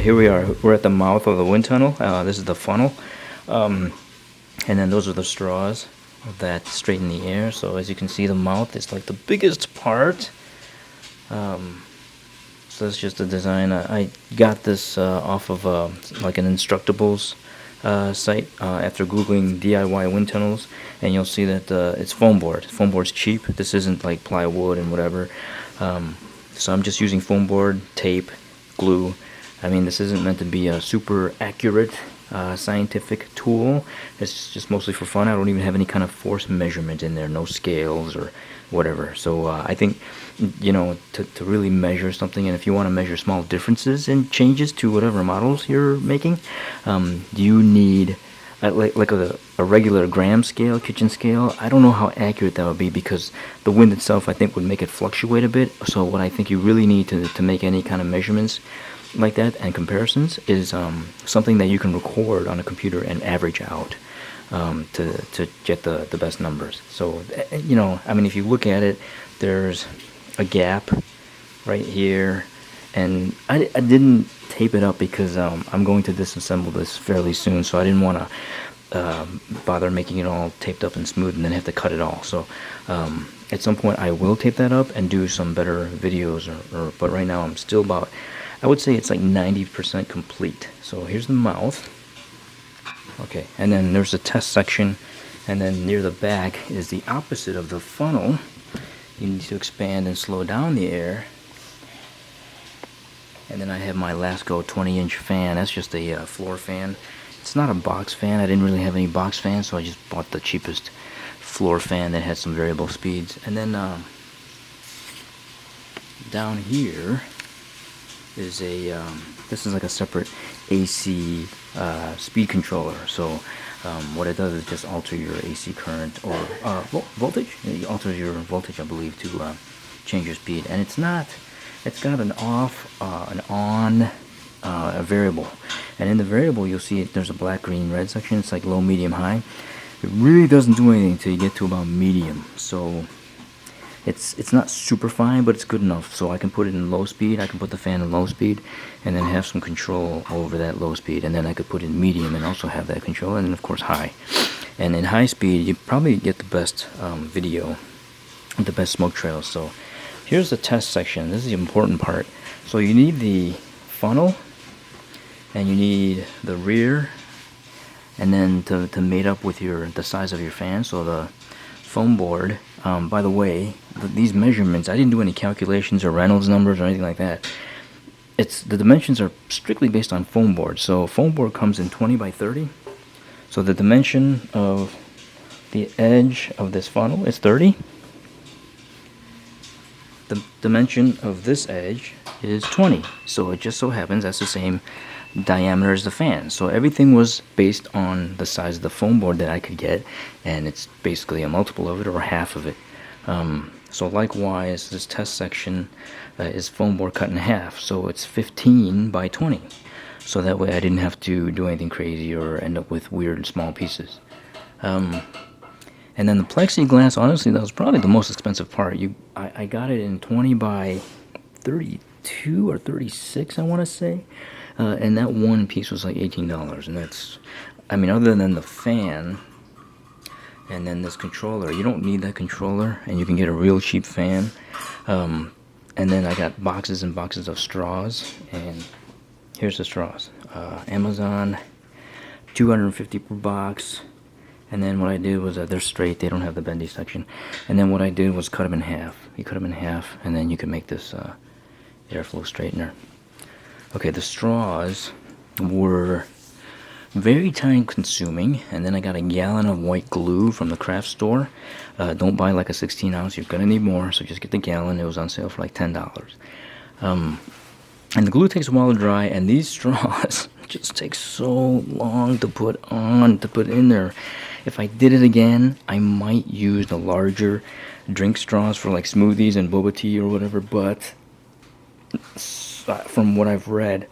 here we are. We're at the mouth of the wind tunnel. This is the funnel. And then those are the straws that straighten the air. So as you can see, the mouth is like the biggest part. So that's just a design. I got this off of like an Instructables site after Googling DIY wind tunnels, and you'll see that it's foam board. Foam board's cheap. This isn't like plywood and whatever. So I'm just using foam board, tape, glue. I mean, this isn't meant to be a super accurate scientific tool. It's just mostly for fun. I don't even have any kind of force measurement in there, no scales or whatever. So I think, you know, to really measure something, and if you want to measure small differences and changes to whatever models you're making, you need like a regular gram scale, kitchen scale. I don't know how accurate that would be, because the wind itself, I think, would make it fluctuate a bit. So what I think you really need to make any kind of measurements like that and comparisons is something that you can record on a computer and average out to get the best numbers. So, you know, I mean, if you look at it, there's a gap right here, and I didn't tape it up because I'm going to disassemble this fairly soon, so I didn't want to bother making it all taped up and smooth and then have to cut it all. So at some point I will tape that up and do some better videos, but right now I'm still about, I would say it's like 90% complete. So here's the mouth. Okay, and then there's the test section, and then near the back is the opposite of the funnel. You need to expand and slow down the air. And then I have my Lasco 20-inch fan. That's just a floor fan. It's not a box fan. I didn't really have any box fans, so I just bought the cheapest floor fan that had some variable speeds. And then down here is a this is like a separate AC speed controller. So what it does is just alter your AC current or voltage. It alters your voltage, I believe, to change your speed. And it's got an off, an on, a variable. And in the variable, you'll see there's a black, green, red section. It's like low, medium, high. It really doesn't do anything until you get to about medium. So it's not super fine, but it's good enough. So I can put it in low speed. I can put the fan in low speed and then have some control over that low speed. And then I could put it in medium and also have that control. And then, of course, high. And in high speed, you probably get the best video, the best smoke trails. So here's the test section. This is the important part. So you need the funnel, and you need the rear, and then to mate up with the size of your fan. So the foam board, by the way, these measurements, I didn't do any calculations or Reynolds numbers or anything like that. The dimensions are strictly based on foam board. So foam board comes in 20 by 30. So the dimension of the edge of this funnel is 30. The dimension of this edge is 20. So it just so happens that's the same diameter as the fan. So everything was based on the size of the foam board that I could get, and it's basically a multiple of it or half of it. So likewise, this test section is foam board cut in half. So it's 15 by 20. So that way I didn't have to do anything crazy or end up with weird small pieces. And then the plexiglass, honestly, that was probably the most expensive part. I got it in 20 by 32 or 36, I want to say. And that one piece was like $18. And that's, I mean, other than the fan and then this controller, you don't need that controller. And you can get a real cheap fan. And then I got boxes and boxes of straws. And here's the straws. Amazon, $250 per box. And then what I did was they're straight, they don't have the bendy section. And then what I did was cut them in half. You cut them in half, and then you can make this airflow straightener. Okay, the straws were very time consuming, and then I got a gallon of white glue from the craft store. Don't buy like a 16 ounce, you're gonna need more, so just get the gallon. It was on sale for like $10. And the glue takes a while to dry, and these straws just take so long to put in there. If I did it again, I might use the larger drink straws for like smoothies and boba tea or whatever, but from what I've read,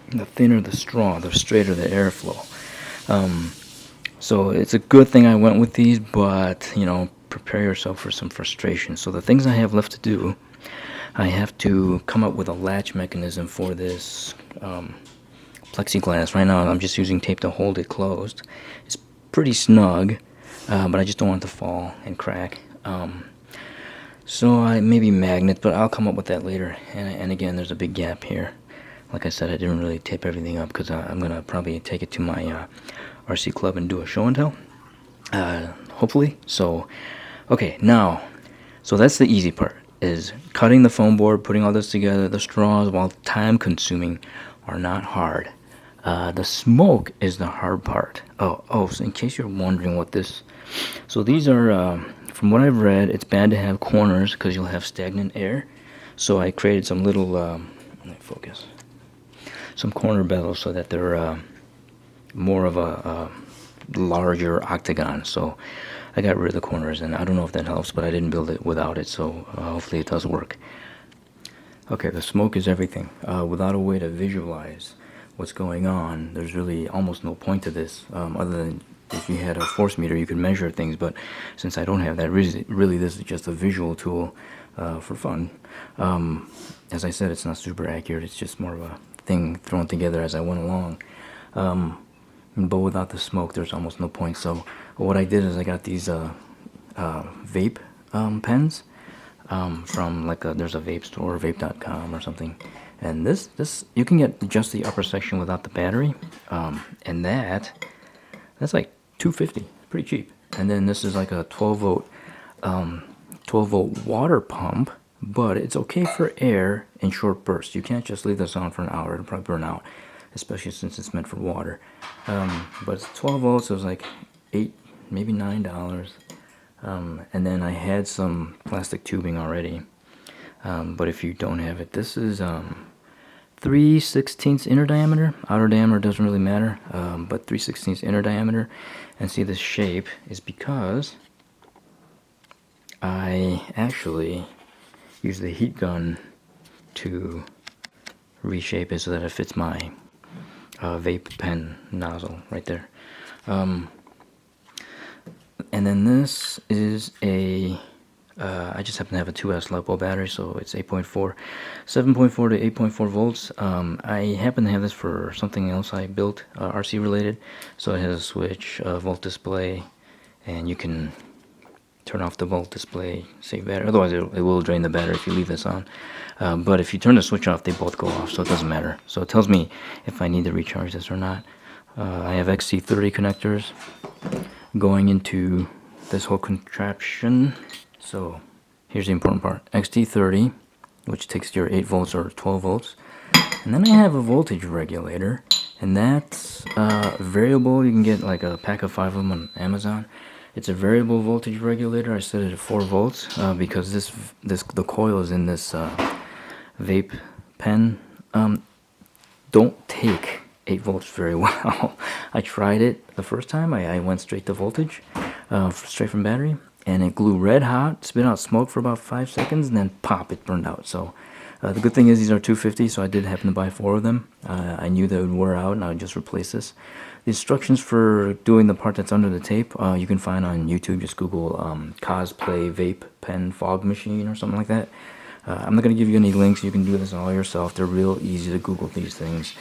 the thinner the straw, the straighter the airflow. So it's a good thing I went with these, but, you know, prepare yourself for some frustration. So the things I have left to do, I have to come up with a latch mechanism for this plexiglass. Right now I'm just using tape to hold it closed. It's pretty snug, but I just don't want it to fall and crack. So I maybe magnet, but I'll come up with that later. And again, there's a big gap here. Like I said, I didn't really tape everything up because I'm gonna probably take it to my RC club and do a show and tell, hopefully. So okay, now, so that's the easy part, is cutting the foam board, putting all this together. The straws, while time consuming, are not hard. The smoke is the hard part. So in case you're wondering what this, so these are, from what I've read, it's bad to have corners because you'll have stagnant air. So I created some little, let me focus, some corner bezels so that they're more of a larger octagon. So I got rid of the corners, and I don't know if that helps, but I didn't build it without it, so hopefully it does work. Okay, the smoke is everything. Without a way to visualize what's going on, there's really almost no point to this, other than if you had a force meter you could measure things, but since I don't have that, really this is just a visual tool for fun. As I said, it's not super accurate, it's just more of a thing thrown together as I went along. But without the smoke, there's almost no point. So what I did is I got these vape pens from there's a vape store, vape.com or something, and this you can get just the upper section without the battery, and that's like $2.50, pretty cheap. And then this is like a 12 volt water pump, but it's okay for air in short bursts. You can't just leave this on for an hour; it'll probably burn out, especially since it's meant for water. But it's 12 volts, so it was like $8, maybe $9. And then I had some plastic tubing already. But if you don't have it, this is 3/16 inner diameter. Outer diameter doesn't really matter, but 3/16 inner diameter. And see, this shape is because I actually use the heat gun to reshape it so that it fits my vape pen nozzle right there. And then this is a I just happen to have a 2S LiPo battery, so it's 7.4 to 8.4 volts. I happen to have this for something else I built, RC related, so it has a switch, volt display, and you can turn off the volt display, save battery. Otherwise it will drain the battery if you leave this on. But if you turn the switch off, they both go off, so it doesn't matter. So it tells me if I need to recharge this or not. I have XT30 connectors going into this whole contraption. So here's the important part. XT30, which takes your 8 volts or 12 volts. And then I have a voltage regulator, and that's variable. You can get like a pack of 5 of them on Amazon. It's a variable voltage regulator. I set it at 4 volts because the coil is in this vape pen. Don't take 8 volts very well. I tried it the first time. I went straight to voltage, straight from battery, and it glue red hot, spit out smoke for about 5 seconds, and then pop, it burned out. So the good thing is these are $2.50, so I did happen to buy 4 of them. I knew they would wear out, and I would just replace this. The instructions for doing the part that's under the tape, you can find on YouTube. Just Google cosplay vape pen fog machine or something like that. I'm not going to give you any links. You can do this all yourself. They're real easy to Google these things.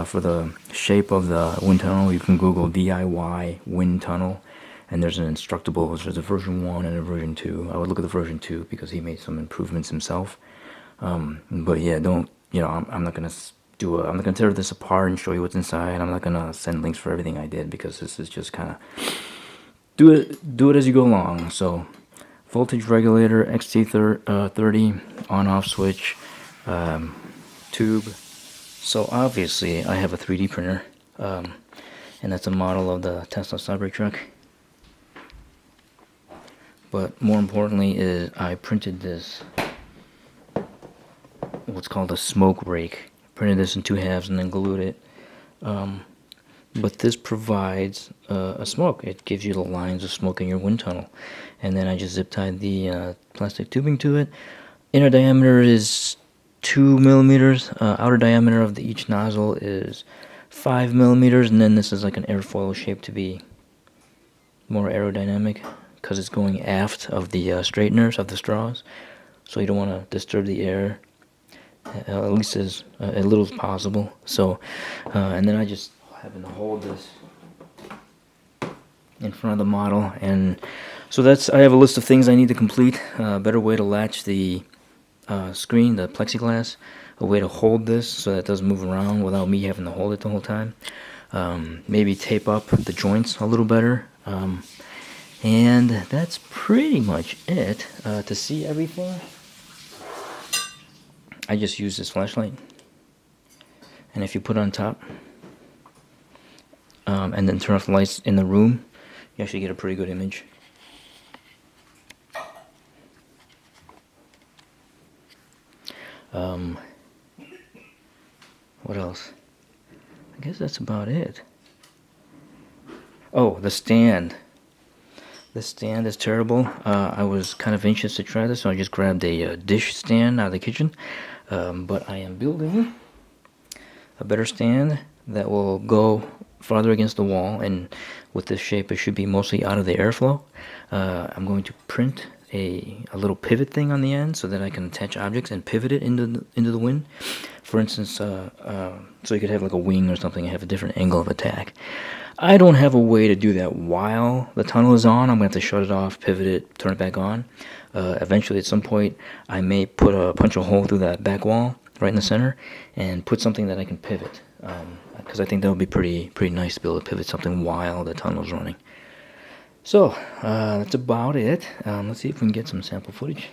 For the shape of the wind tunnel, you can Google DIY wind tunnel, and there's an instructable. There's a version 1 and a version 2. I would look at the version 2 because he made some improvements himself. But yeah, I'm not gonna I'm not gonna tear this apart and show you what's inside. I'm not gonna send links for everything I did because this is just kind of do it as you go along. So voltage regulator, XT30 on-off switch, tube. So obviously I have a 3D printer, and that's a model of the Tesla Cybertruck. But more importantly is I printed this, what's called a smoke rake. Printed this in 2 halves and then glued it. But this provides a smoke. It gives you the lines of smoke in your wind tunnel. And then I just zip tied the plastic tubing to it. Inner diameter is 2 millimeters. Outer diameter of each nozzle is 5 millimeters. And then this is like an airfoil shape to be more aerodynamic because it's going aft of the straighteners of the straws. So you don't want to disturb the air. at least as little as possible. So, and then I just happen to hold this in front of the model, and so I have a list of things I need to complete. A better way to latch the screen, the plexiglass, a way to hold this so that it doesn't move around without me having to hold it the whole time. Maybe tape up the joints a little better. And that's pretty much it. To see everything, I just use this flashlight. And if you put it on top, and then turn off the lights in the room, you actually get a pretty good image. What else? I guess that's about it. Oh, the stand. This stand is terrible. I was kind of anxious to try this, so I just grabbed a dish stand out of the kitchen. But I am building a better stand that will go farther against the wall, and with this shape it should be mostly out of the airflow. I'm going to print a little pivot thing on the end so that I can attach objects and pivot it into the wind. For instance, so you could have like a wing or something and have a different angle of attack. I don't have a way to do that while the tunnel is on. I'm going to have to shut it off, pivot it, turn it back on. Eventually, at some point, I may punch a hole through that back wall right in the center and put something that I can pivot. Because I think that would be pretty nice to be able to pivot something while the tunnel's running. So, that's about it. Let's see if we can get some sample footage.